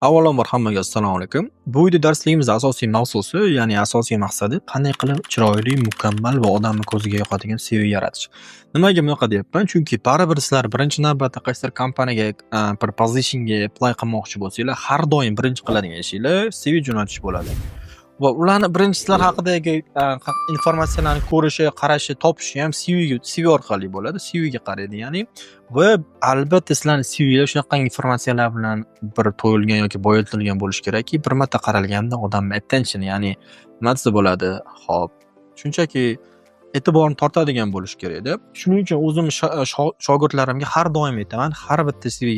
Avvalambor hammaga assalomu alaykum. Bu video darsligimiz asosiy mavzusi, ya'ni asosiy maqsadi qanday qilib chiroyli, mukammal va odamni ko'ziga yoqadigan CV yaratish. Nimaga bunaqa deyapman? Chunki baribir sizlar birinchi navbatda qaysidir kompaniyaga bir pozitionga apply qilmoqchi bo'lsanglar, har doim birinchi qiladigan ishinglar CV jo'natish bo'ladi. Va ularni birinchi sizlar haqidagi informatsiyalarni ko'rishi, qarashi, topishi ham CV orqali bo'ladi. CV ga qaraydi, ya'ni va albatta sizlarning CVlar shunaqangi informatsiyalar bilan bir to'yilgan yoki boyitilgan bo'lishi kerakki, bir marta qaralganda odamning attention, ya'ni nima desa bo'ladi? Xo'p, shunchaki e'tiborni tortadigan bo'lishi kerak-da. Shuning uchun o'zim shogirdlarimga har doim aytaman, har bitta CV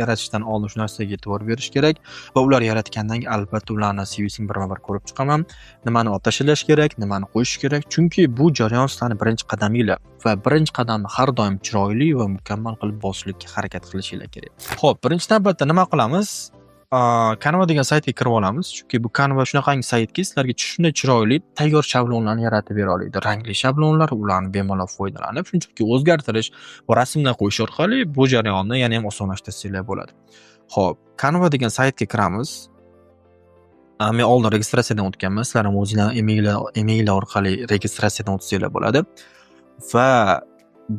yaratishdan oldin shu narsaga e'tibor berish kerak va ular yaratgandan keyin albatta ularning CVsini birma-bir ko'rib chiqaman. Nimani otashilash kerak, nimani qo'yish kerak. Chunki bu jarayon sizlarning birinchi qadaminglar va birinchi qadamni har doim chiroyli va mukammal qilib bosishga harakat qilishinglar kerak. Xo'p, birinchi navbatda nima qilamiz? Canva degan saytga kirib olamiz. Chunki bu Canva shunaqangi saytki, sizlarga shunday chiroyli tayyor shablonlarni yaratib bera oladi. Rangli shablonlar, ularni bemalol foydalanib, shunchaki o'zgartirish va rasmlar qo'yish orqali bu jarayonni yana ham osonlashtirsanglar bo'ladi. Xo'p, Canva degan saytga kiramiz. Men oldin registratsiyadan o'tganman. Sizlar ham o'zingizlar email orqali registratsiyadan o'tsanglar bo'ladi. Va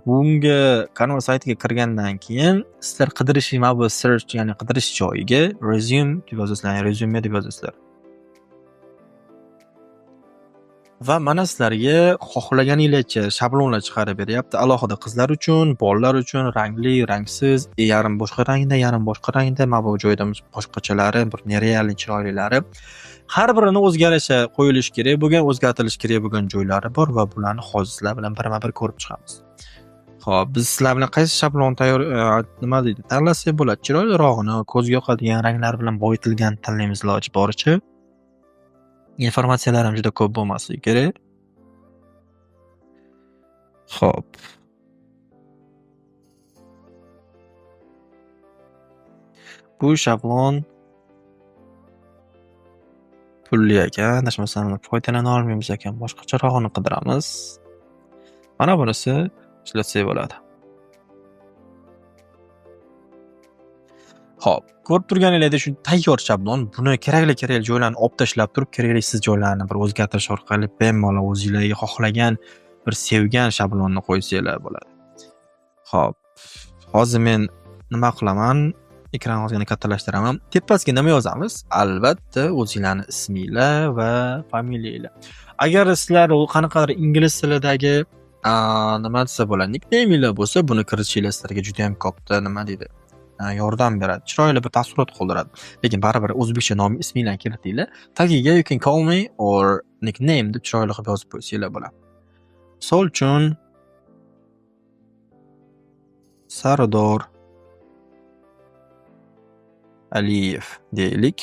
bunga Canva saytiga kirgandan keyin sizlar qidirish bu search, ya'ni qidirish joyiga resume deb yozasizlar, ya'ni resume deb yozasizlar. Va mana sizlarga xohlaganingizcha shablonlar chiqarib beryapti. Alohida qizlar uchun, bolalar uchun rangli, rangsiz, yarim boshqa rangda, yarim boshqa rangda, mana bu joyda boshqachalari, bir nerealni chiroylilari. Har birini o'ziga yarasha qo'yilish kerak bo'lgan, o'zgartirish kerak bo'lgan joylari bor va bularni hozir sizlar bilan birma-bir ko'rib chiqamiz. Xo'p, biz sizlar bilan qaysi shablon tanlasak bo'ladi? Chiroylirog'ini, ko'zga yoqadigan ranglar bilan boyitilgan tanlaymiz iloji boricha. Informatsiyalar ham juda ko'p bo'lmasligi kerak. Xo'p. Bu shablon pulli ekan, adashmasam foydalana olmaymiz ekan. Boshqacharog'ini qidiramiz. Mana bunisi ishlatsak bo'ladi. Xo'p, ko'rib turganingizdek shu tayyor shablon. Buni kerakli joylarni olib tashlab turib, keraksiz joylarni bir o'zgartirish orqali bemalol o'zingizlarga xohlagan bir sevgan shablonni qo'ysanglar bo'ladi. Xo'p, hozir men nima qilaman? Ekran ozgina kattalashtiraman. Tepasiga nima yozamiz? Albatta, o'zingizlarning isminglar va familiyanglar. Agar sizlar qanaqadir ingliz tilidagi nima desa bo'ladi, nickname'inglar bo'lsa, buni kiritishinglar sizlarga juda ham katta nima deydi? Yordam beradi. Chiroyli bir taassurot qoldiradi. Lekin baribir o'zbekcha nom isminglarni kiritinglar. Tagiga you can call me or nickname deb chiroyli qilib yozib qo'ysanglar bo'ladi. Misol uchun Sardor Aliyev deylik.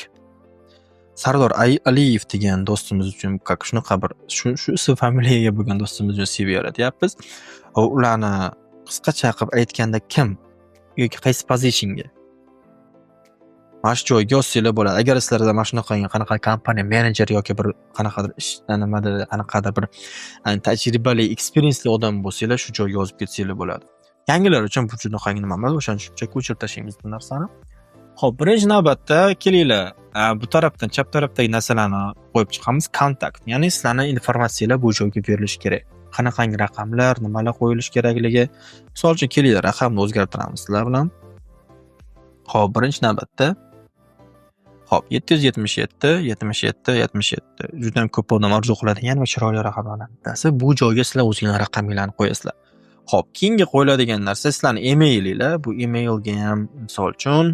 Sardor Aliyev degan do'stimiz uchun shunaqa bir shu ism familiyaga bo'lgan do'stimiz uchun CV yaratyapmiz. Ularni qisqacha qilib aytganda kim yoki qaysi pozitionga mana shu joyga yozsanglar bo'ladi. Agar sizlarda mana shunaqangi qanaqa kompaniya menejer yoki bir qanaqadir ishdan qanaqadir bir tajribali, experienceli odam bo'lsanglar, shu joyga yozib ketsanglar bo'ladi. Yangilar uchun bu shunaqangi nima emas, o'shani shunchaki o'chirib tashlaymiz bu narsani. Xo'p, birinchi navbatda kelinglar, bu tarafdan chap tarafdagi narsalarni qo'yib chiqamiz. Kontakt, ya'ni sizlarning informatsiyalar bu joyga berilishi kerak. Qanaqangi raqamlar, nimalar qo'yilish kerakligi. Misol uchun kelinglar, raqamni o'zgartiramiz sizlar bilan. Xo'p, birinchi navbatda 777 77 77 juda ham ko'p odam orzu qiladigan va chiroyli raqamlardan bittasi. Bu joyga sizlar o'zingizlarning raqaminglarni qo'yasizlar. Xo'p, keyingi qo'yiladigan narsa sizlarning emailinglar. Bu emailga ham misol uchun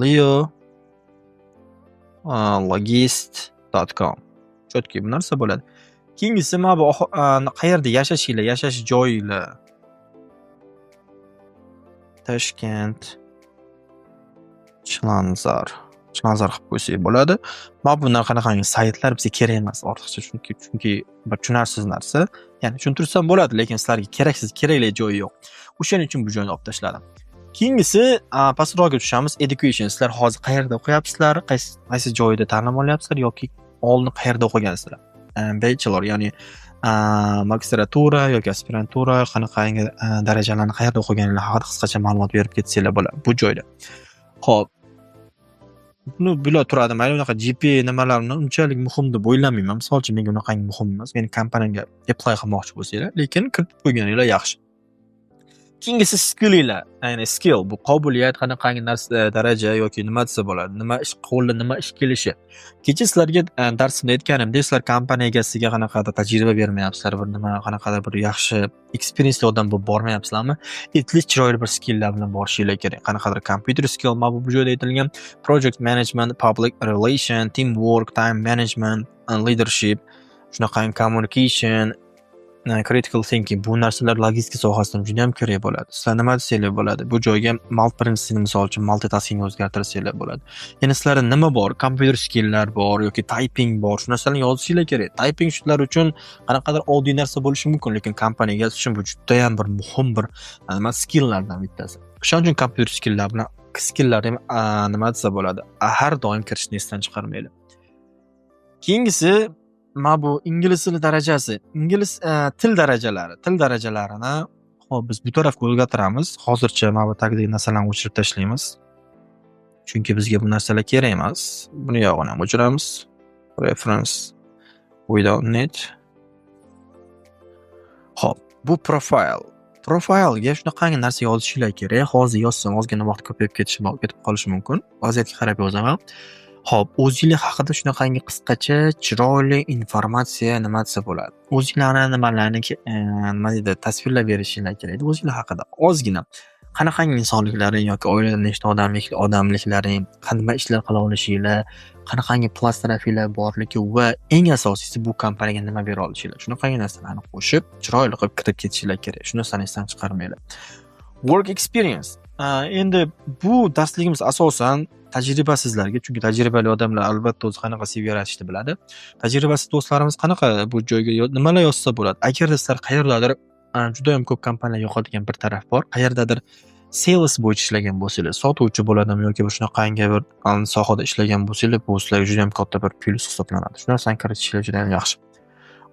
leo@logist.com chotki bu narsa bo'ladi. Keyingisi mana bu qayerda yashashinglar, yashash joyinglar. Toshkent, Chilonzor qilib qo'ysak bo'ladi. Mana bundan qanaqangi saytlar bizga kerak emas ortiqcha, chunki bir tushunarsiz narsa. Ya'ni tushuntirsam bo'ladi, lekin sizlarga kerakli joyi yo'q. O'shaning uchun bu joyni olib tashladim. Keyingisi pastroqqa tushamiz. Education. Sizlar hozir qayerda o'qiyapsizlar? Qaysi joyda ta'lim olyapsizlar yoki oldin qayerda o'qigansizlar? Bachelor, ya'ni magistratura yoki aspirantura, qanaqangi darajalarni qayerda o'qiganinglar haqida qisqacha ma'lumot berib ketsanglar bo'ladi bu joyda. Xo'p. bular turadi. Mayli unaqa GPA nimalarni unchalik muhim deb o'ylamayman. Misol uchun menga unaqangi muhim emas. Meni kompaniyamga apply qilmoqchi bo'lsanglar, lekin kiritib qo'yganinglar yaxshi. Keyingisi skillinglar. Ya'ni skill bu qobiliyat, qanaqangi narsa daraja yoki nima desa bo'ladi. Nima ish qo'lda nima ish kelishi. Kecha sizlarga darsimda aytganimdek, sizlar kompaniya egasiga qanaqadir tajriba bermayapsizlar, bir nima qanaqadir bir yaxshi experience odam bo'lib bormayapsizlarmi? At least chiroyli bir skilllar bilan borishinglar kerak. Qanaqadir computer skill bu joyda aytilgan, project management, public relation, teamwork, time management, leadership, shunaqangi communication, critical thinking bu narsalar logistika sohasida juda ham kerak bo'ladi. Sizlar nima desanglar bo'ladi? Bu joyga prinsipini misol uchun multitasking o'zgartirsanglar bo'ladi. Ya'ni sizlarda nima bor? Computer skilllar bor yoki typing bor. Shu narsalarni yozishinglar kerak. Typing shular uchun qanaqadir oddiy narsa bo'lishi mumkin, lekin kompaniyaga uchun bu juda ham bir muhim bir nima skilllardan bittasi. Shuning uchun computer skilllar bilan skilllar nima desa bo'ladi? Har doim kirishni esdan chiqarmaylik. Keyingisi bu ingliz tili darajasi. Ingliz til darajalari. Til darajalarini hop biz bu tarafga o'zgartiramiz. Hozircha bu tagdagi narsalarni o'chirib tashlaymiz. Chunki bizga bu narsalar kerak emas. Buni yog'ini ham o'chiramiz. Reference without need. Hop, bu profile. Profilga shunaqangi narsa yozishinglar kerak. Hozir yozsam ozgina vaqt ko'payib ketib qolishi mumkin. Vaziyatga qarab yozaman. Hop, o'zingiz haqida shunaqangi qisqacha, chiroyli informatsiya nima desa bo'ladi. O'zingizlarni nimalarni nima deydi, tasvirlab berishingiz kerak. O'zingiz haqida ozgina qanaqangi insonliklaring yoki oilada nechta odamliklaring, qanday ishlar qila olishinglar, qanaqangi plus tarafinglar borligi va eng asosiysi bu kompaniyaga nima bera olishinglar. Shunaqangi narsalarni qo'shib, chiroyli qilib kirib ketishinglar kerak. Shu narsani esdan chiqarmanglar. Work experience. Endi bu darsligimiz asosan tajriba sizlarga, chunki tajribali odamlar albatta o'zi qanaqa CV yaratishni biladi. Tajribasiz do'stlarimiz qanaqa bu joyga nimalar yozsa bo'ladi? Agarda sizlar qayerdadir juda ham ko'p kompaniyalar yo'qotgan bir taraf bor. Qayerdadir sales bo'yicha ishlagan bo'lsangiz, sotuvchi bo'ladimi yoki bir shunaqangi bir sohada ishlagan bo'lsangiz, bu sizlarga juda ham katta bir plus hisoblanadi. Shu narsani kiritishingiz juda ham yaxshi.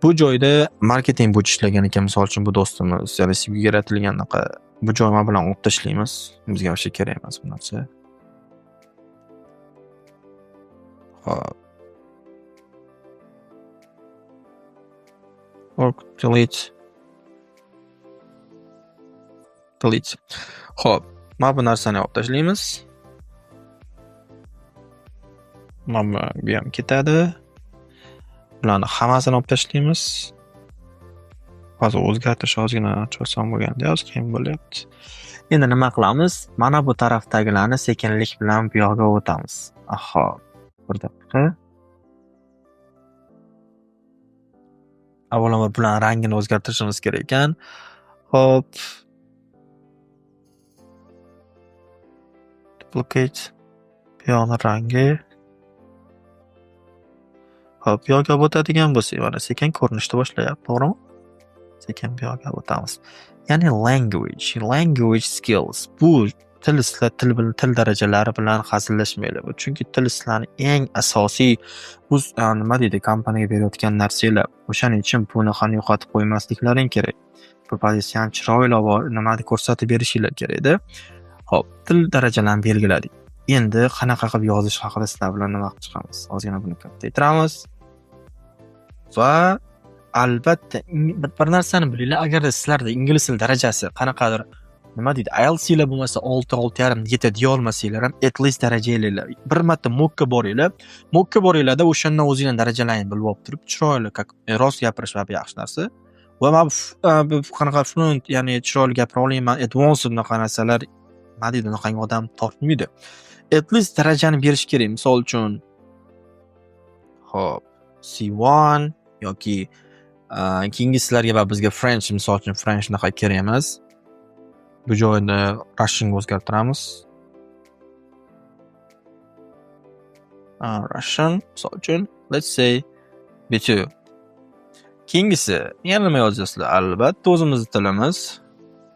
Bu joyda marketing bo'yicha ishlagan ekan, misol uchun bu do'stimiz, ya'ni CV yaratilgan bu joyma bilan o'tib tashlaymiz. Bizga o'sha kerak emas bu narsa. Hop. Org delete. Hop, mana bu narsani olib tashlaymiz. Mana bu ham ketadi. Bularni hammasini olib tashlaymiz. Hozir o'zgartirish ozgina cho'zsam bo'lganda, hozir qiyin bo'lyapti. Endi nima qilamiz? Mana bu tarafdagilarni sekinlik bilan bu yoqqa o'tamiz. Ahho. Bir daqiqa. Avvalambor bularning rangini o'zgartirishimiz kerak ekan. Hop. Duplicate. Bu yoqning rangi. Hop, bu yoqqa o'tadigan bo'lsak, mana sekin ko'rinishni boshlayapti, to'g'rimi? Sekin bu yoqqa o'tamiz. Ya'ni language skills. Bu til darajalari bilan hazillashmaydi. Chunki til sizlarning eng asosiy nima deydi, kompaniyaga berayotgan narsalar. O'shaning uchun buni ham yo'qotib qo'ymasliklaring kerak. Bu pozitsiyani chiroyli nima deb ko'rsatib berishinglar kerak-da. Hop, til darajalarini belgiladik. Endi qanaqa qilib yozish haqida sizlar bilan nima qilib chiqamiz? Ozgina buni kattaytiramiz. Va albatta bir narsani bilinglar, agar sizlarda ingliz tili darajasi qanaqadir nima deydi, IELTS ila bo'lmasa 6.5 7 deya olmasanglar ham at least darajanglar. Bir marta mockga boringlar. Mockga boringlarda o'shandan o'zingizning darajalaringizni bilib olib turib, chiroyli rost gapirish va yaxshi narsa. Va men bu qanaqa fluent, ya'ni chiroyli gapira olaman, advanced bunaqa narsalar nima deydi, unaqangi odam tortmaydi. At least darajani berish kerak. Misol uchun hop, C1 yoki keyingi sizlarga va bizga French, misol uchun French naqa kerak emas. Bu joyda Russian o'zgartiramiz. Russian, misol uchun, let's say B2. Keyingisi, yana nima yozyapsizlar? Albatta o'zimizning tilimiz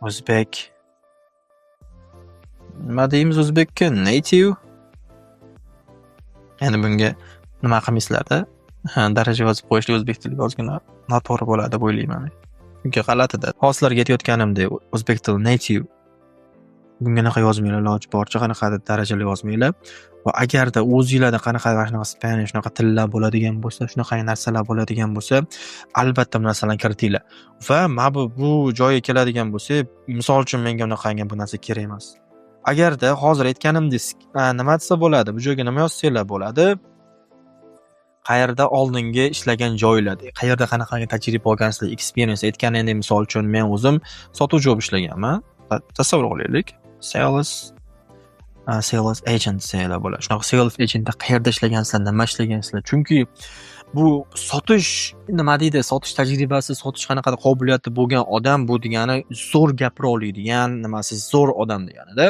o'zbek. Nima deymiz o'zbekka? Native. Endi bunga nima qilmaysizlar-da? Daraja yozib qo'yishlik o'zbek tiliga ozgina noto'g'ri bo'ladi deb o'ylayman. Chunki g'alatida. Hozirlarga aytayotganimdek o'zbek tili native. bunga qanaqa yozmanglar, iloji boricha qanaqadir darajali yozmanglar. Va agarda o'zingizlarda qanaqa shunaqa Spanish shunaqa tillar bo'ladigan bo'lsa, shunaqa narsalar bo'ladigan bo'lsa, albatta bu narsalarni kiritinglar. Va mana bu joyga keladigan bo'lsak, misol uchun menga bunaqangi bu narsa kerak emas. Agarda hozir aytganimdek, nima desa bo'ladi, bu joyga nima yozsanglar bo'ladi? Qayerda oldingi ishlagan joylar, qayerda qanaqangi tajriba olgansizlar, experience aytganingdek, misol uchun men o'zim sotuvchi bo'lib ishlaganman. Tasavvur qilaylik. Sales agent desalar bo'ladi. Shunaqa sales agentda qayerda ishlagansizlar, nima ishlagansizlar? Chunki bu sotish nima deydi, sotish tajribasi, sotish qanaqadir qobiliyati bo'lgan odam bu degani zo'r gapira oladigan, nimasi zo'r odam degani-da.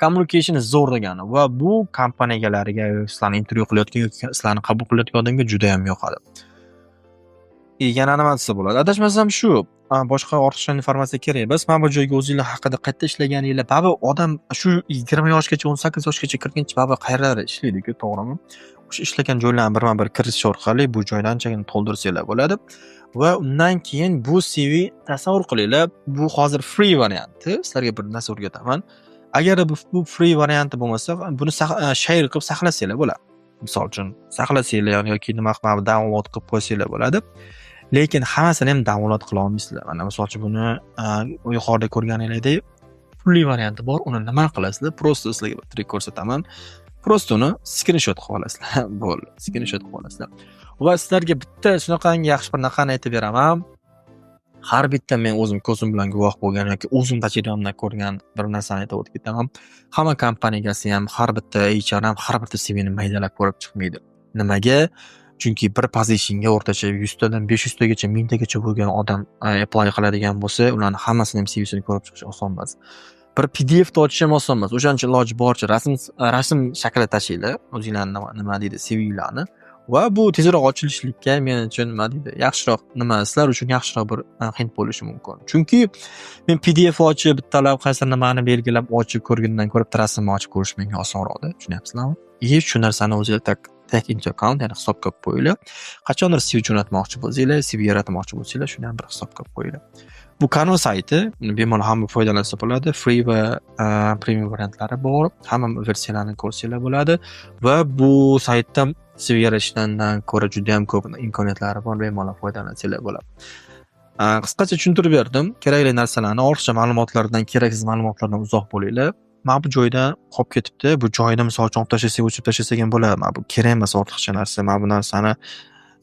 Communication zo'r degani va bu kompaniya egalariga, sizlarni intervyu qilayotgan yoki sizlarni qabul qilayotgan odamga juda ham yoqadi. Yana nima desa bo'ladi? Adashmasam shu. Boshqa ortiqcha informatsiya kerak emas. Mana bu joyga o'zingizlar haqida qayerda ishlaganinglar, ba'zi odam shu 20 yoshgacha, 18 yoshgacha kirguncha ba'zi qayerlarda ishlaydi-ku, to'g'rimi? O'sha ishlagan joylarni birma-bir kirish orqali bu joyni anchagina to'ldirsanglar bo'ladi. Va undan keyin bu CV tasavvur qilinglar, bu hozir free varianti. Sizlarga bir narsa o'rgataman. Agar bu free varianti bo'lmasa, buni share qilib saqlasanglar bo'ladi. Misol uchun saqlasanglar yoki nima qilib download qilib qo'ysanglar bo'ladi. Lekin hammasini ham download qila olmaysizlar. Mana misol uchun buni yuqorida ko'rganingizdek free varianti bor. Uni nima qilasizlar? Prosta sizlarga bir trik ko'rsataman. Prosta uni screenshot qilib olasizlar. Bo'ldi. Screenshot qilib olasizlar. Va sizlarga bitta shunaqangi yaxshi bir narxani aytib beraman. Har bitta men o'zim ko'zim bilan guvoh bo'lgan yoki o'zim tajribamdan ko'rgan bir narsani aytib o'tib ketaman. Hamma kompaniya egasi ham, har bitta HR ham har bitta CVni maydalab ko'rib chiqmaydi. Nimaga? Chunki bir pozitionga o'rtacha 100 tadan 500 tagacha, 1000 tagacha bo'lgan odam apply qiladigan bo'lsa, ularning hammasini ham CVsini ko'rib chiqish oson emas. Bir PDF da ochish ham oson emas. O'shaning uchun iloji boricha rasm shaklida tashinglar, o'zingizlarning nima deydi, CVlarni. Va bu tezroq ochilishlikka men uchun nima deydi, yaxshiroq sizlar uchun yaxshiroq bir hind bo'lishi mumkin. Chunki men PDF ochib, bittalab qaysi nimani belgilab ochib ko'rgandan ko'ra rasmni ochib ko'rish menga osonroqda, tushunyapsizlarmi? Shu narsani o'zingizlar take into account, ya'ni hisobga olib qo'yinglar. Qachondir CV jo'natmoqchi bo'lsanglar, CV yaratmoqchi bo'lsanglar, shuni ham bir hisobga olib qo'yinglar. Bu Canva sayti, bemalol hamma foydalansa bo'ladi. Free va premium variantlari bor. Hamma versiyalarni ko'rsanglar bo'ladi va bu saytda CV yaratishdan ko'ra juda ham ko'p imkoniyatlari bor. Bemalol foydalansanglar bo'ladi. Qisqacha tushuntirib berdim. Kerakli narsalarni, ortiqcha ma'lumotlardan, keraksiz ma'lumotlardan uzoq bo'linglar. Mana bu joyda qolib ketibdi. Bu joyni misol uchun olib tashlasak, o'chirib tashlasak ham bo'ladi. Mana bu kerak emas ortiqcha narsa. Mana bu narsani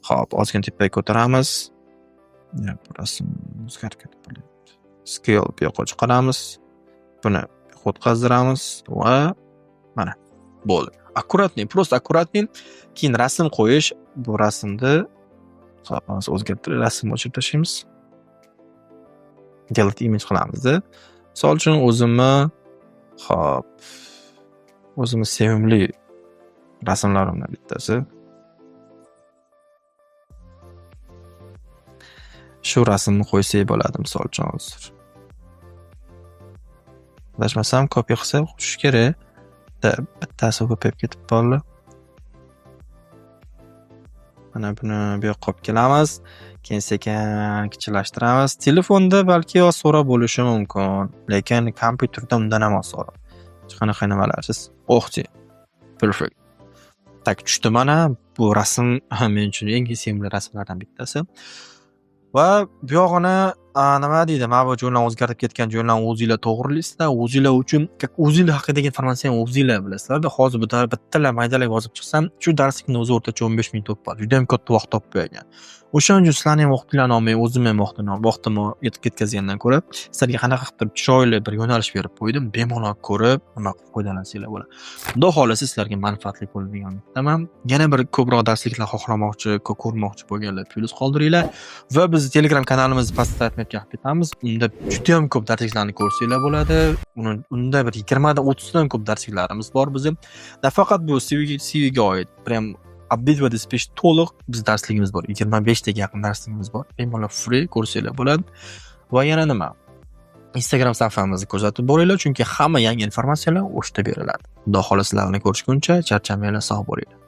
hop, ozgina tepaga ko'taramiz. Bu rasm o'zgarib ketib qoldi. Scale bu yoqqa chiqaramiz. Buni o'tkazdiramiz va mana bo'ldi. Akkuratni, prosta akkuratni. Keyin rasm qo'yish, bu rasmni hop, o'zgartirib rasmni o'chirib tashlaymiz. Delete image qilamiz-da. Misol uchun o'zimni sevimli rasmlarimdan bittasi. Shu rasmni qo'ysak bo'ladi, misol uchun hozir. Adashmasam copy qilsa qo'shish kerak. Bittasi ko'payib ketib qoldi. Mana buni bu yoqqa olib kelamiz. Keyin sekin kichiklantiramiz. Telefonda balki osonroq bo'lishi mumkin, lekin kompyuterda undan ham osonroq. Qanaqa nimalarsiz? O'xchi. Perfect. Tak tushdi mana bu rasm men uchun eng sevimli rasmlardan bittasi. Va bu yog'ini nima deydi, mana bu joylarni o'zgarib ketgan joylarni o'zingizlar to'g'rilaysizlar. O'zingizlar uchun o'zingizlar haqidagi informatsiyani o'zingizlar bilasizlar. Hozir bu bittalar maydalab yozib chiqsam, shu darslikni o'zi o'rtacha 15 minut o'tib qoladi. Juda ham katta vaqt topib qo'ygan. O'shaning uchun sizlarning ham vaqtinglarni olmay, o'zim ham vaqtimni yetib ketkazgandan ko'ra, sizlarga qanaqa qilib chiroyli bir yo'nalish berib qo'ydim. Bemalol ko'rib, nima qilib foydalansanglar bo'ladi. Xudo xolasa sizlarga manfaatli bo'ladigan umiddaman. Yana bir ko'proq darsliklar xohlamoqchi, ko'rmoqchi bo'lganlar plyus qoldiringlar va biz Telegram kanalimizni pastda aytib ketamiz. Unda juda ham ko'p darsliklarni ko'rsanglar bo'ladi. Unda bir 20 dan 30 dan ko'p darsliklarimiz bor bizim. Nafaqat bu CVga oid, prям update va dispatch to'liq biz darsligimiz bor. 25 taga yaqin darsligimiz bor. Bemalol free ko'rsanglar bo'ladi. Va yana nima? Instagram sahifamizni kuzatib boringlar, chunki hamma yangi informatsiyalar o'shda beriladi. Xudo xolasa sizlarni ko'rishguncha charchamanglar, sog' bo'linglar.